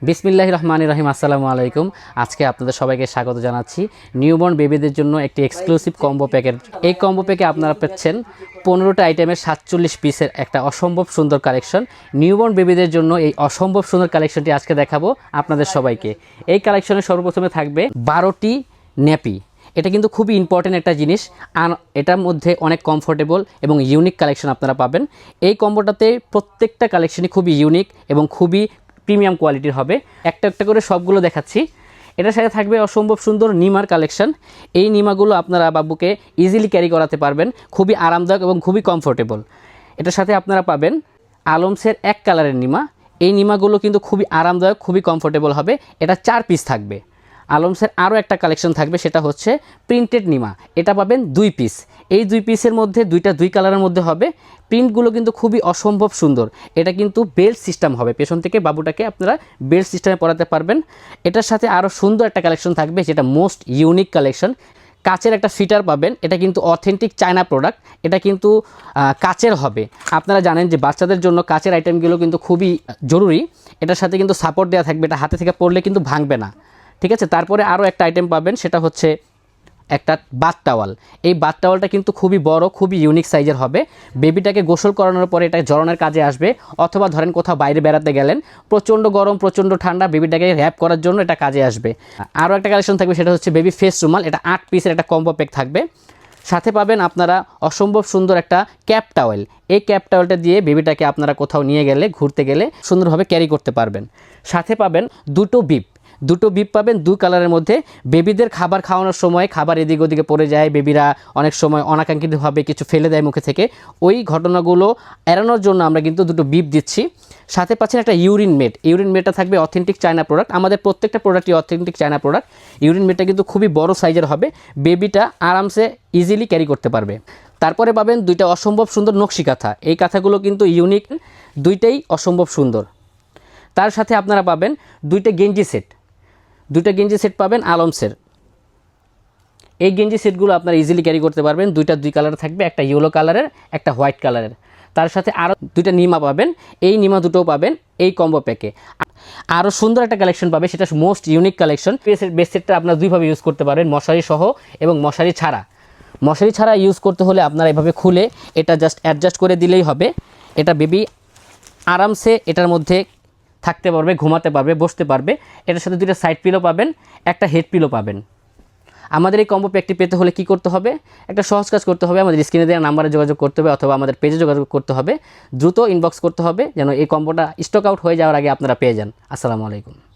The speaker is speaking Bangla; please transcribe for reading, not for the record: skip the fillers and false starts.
বিসমিল্লাহির রহমানির রহিম। আসসালামু আলাইকুম। আজকে আপনাদের সবাইকে স্বাগত জানাচ্ছি নিউবর্ন বেবিদের জন্য একটি এক্সক্লুসিভ কম্বো প্যাকের। এই কম্বো প্যাকে আপনারা পাচ্ছেন 15টা আইটেমের 47 পিসের একটা অসম্ভব সুন্দর কালেকশন। নিউবর্ন বেবিদের জন্য এই অসম্ভব সুন্দর কালেকশনটি আজকে দেখাবো আপনাদের সবাইকে। এই কালেকশনে সর্বপ্রথমে থাকবে 12টি ন্যাপি। এটা কিন্তু খুবই ইম্পর্টেন্ট একটা জিনিস, আর এটার মধ্যে অনেক কমফোর্টেবল এবং ইউনিক কালেকশন আপনারা পাবেন। এই কম্বোটাতে প্রত্যেকটা কালেকশনই খুবই ইউনিক এবং খুবই প্রিমিয়াম কোয়ালিটির হবে। একটা একটা করে সবগুলো দেখাচ্ছি। এটার সাথে থাকবে অসম্ভব সুন্দর নিমার কালেকশন। এই নিমাগুলো আপনারা বাবুকে ইজিলি ক্যারি করাতে পারবেন, খুবই আরামদায়ক এবং খুবই কমফোর্টেবল। এটার সাথে আপনারা পাবেন আলমসের এক কালারের নিমা। এই নিমাগুলো কিন্তু খুবই আরামদায়ক, খুবই কমফোর্টেবল হবে। এটা 4 পিস থাকবে। আলমসের আরও একটা কালেকশন থাকবে, সেটা হচ্ছে প্রিন্টেড নিমা। এটা পাবেন 2 পিস। এই 2 পিসের মধ্যে দুইটা 2 কালারের মধ্যে হবে। প্রিন্টগুলো কিন্তু খুবই অসম্ভব সুন্দর। এটা কিন্তু বেল্ট সিস্টেম হবে, পেছন থেকে বাবুটাকে আপনারা বেল্ট সিস্টেমে পরাতে পারবেন। এটার সাথে আরও সুন্দর একটা কালেকশন থাকবে, যেটা মোস্ট ইউনিক কালেকশন। কাচের একটা ফিটার পাবেন। এটা কিন্তু অথেন্টিক চায়না প্রোডাক্ট। এটা কিন্তু কাচের হবে। আপনারা জানেন যে বাচ্চাদের জন্য কাচের আইটেমগুলো কিন্তু খুবই জরুরি। এটার সাথে কিন্তু সাপোর্ট দেওয়া থাকবে, এটা হাতে থেকে পড়লে কিন্তু ভাঙবে না, ঠিক আছে। তারপরে আরও একটা আইটেম পাবেন, সেটা হচ্ছে একটা বাথ টাওয়াল। এই বাথ টাওয়ালটা কিন্তু খুবই বড়, খুবই ইউনিক সাইজের হবে। বেবিটাকে গোসল করানোর পরে এটা জড়ানোর কাজে আসবে, অথবা ধরেন কোথাও বাইরে বেড়াতে গেলেন, প্রচণ্ড গরম প্রচণ্ড ঠান্ডা, বেবিটাকে র্যাপ করার জন্য এটা কাজে আসবে। আরও একটা কালেকশন থাকবে, সেটা হচ্ছে বেবি ফেস রুমাল। এটা 8 পিসের একটা কম্বো প্যাক থাকবে। সাথে পাবেন আপনারা অসম্ভব সুন্দর একটা ক্যাপ টাওয়েল। এই ক্যাপ টাওয়েলটা দিয়ে বেবিটাকে আপনারা কোথাও নিয়ে গেলে, ঘুরতে গেলে সুন্দরভাবে ক্যারি করতে পারবেন। সাথে পাবেন দুটো বিপ পাবেন 2 কালারের মধ্যে। বেবিদের খাবার খাওয়ানোর সময় খাবার এদিক ওদিকে পড়ে যায়, বেবিরা অনেক সময় অনাকাঙ্ক্ষিতভাবে কিছু ফেলে দেয় মুখে থেকে। ওই ঘটনাগুলো এড়ানোর জন্য আমরা কিন্তু 2টো বিপ দিচ্ছি। সাথে পাচ্ছেন একটা ইউরিন মেটটা থাকবে অথেন্টিক চায়না প্রোডাক্ট। আমাদের প্রত্যেকটা প্রোডাক্টই অথেন্টিক চায়না প্রোডাক্ট। ইউরিন মেটটা কিন্তু খুবই বড় সাইজের হবে, বেবিটা আরামসে ইজিলি ক্যারি করতে পারবে। তারপরে পাবেন 2টা অসম্ভব সুন্দর নকশি কাঁথা। এই কাঁথাগুলো কিন্তু ইউনিক, দুইটাই অসম্ভব সুন্দর। তার সাথে আপনারা পাবেন 2টা গেঞ্জি সেট পাবেন আলমসের। এই গেঞ্জি সেটগুলো আপনারা ইজিলি ক্যারি করতে পারবেন। 2টা 2 কালার থাকবে, একটা ইয়েলো কালারের, একটা হোয়াইট কালারের। তার সাথে আরও 2টা নিমা পাবেন। এই নিমা দুটোও পাবেন এই কম্বো প্যাকে। আরও সুন্দর একটা কালেকশন পাবে, সেটা মোস্ট ইউনিক কালেকশন। বেস সেটটা আপনারা দুইভাবে ইউজ করতে পারবেন, মশারি সহ এবং মশারি ছাড়া ইউজ করতে হলে আপনারা এভাবে খুলে এটা জাস্ট অ্যাডজাস্ট করে দিলেই হবে। এটা বেবি আরামসে এটার মধ্যে থাকতে পারবে, ঘুমাতে পারবে, বসতে পারবে। এটার সাথে 2টা সাইড পিলো পাবেন, একটা হেড পিলো পাবেন। আমাদের এই কম্বো প্যাকটি পেতে হলে কি করতে হবে? একটা সহজ কাজ করতে হবে, আমাদের স্ক্রিনে দেওয়া নাম্বারে যোগাযোগ করতে হবে, অথবা আমাদের পেজে যোগাযোগ করতে হবে। দ্রুত ইনবক্স করতে হবে, যেন এই কম্বোটা স্টক আউট হয়ে যাওয়ার আগে আপনারা পেয়ে যান। আসসালামু আলাইকুম।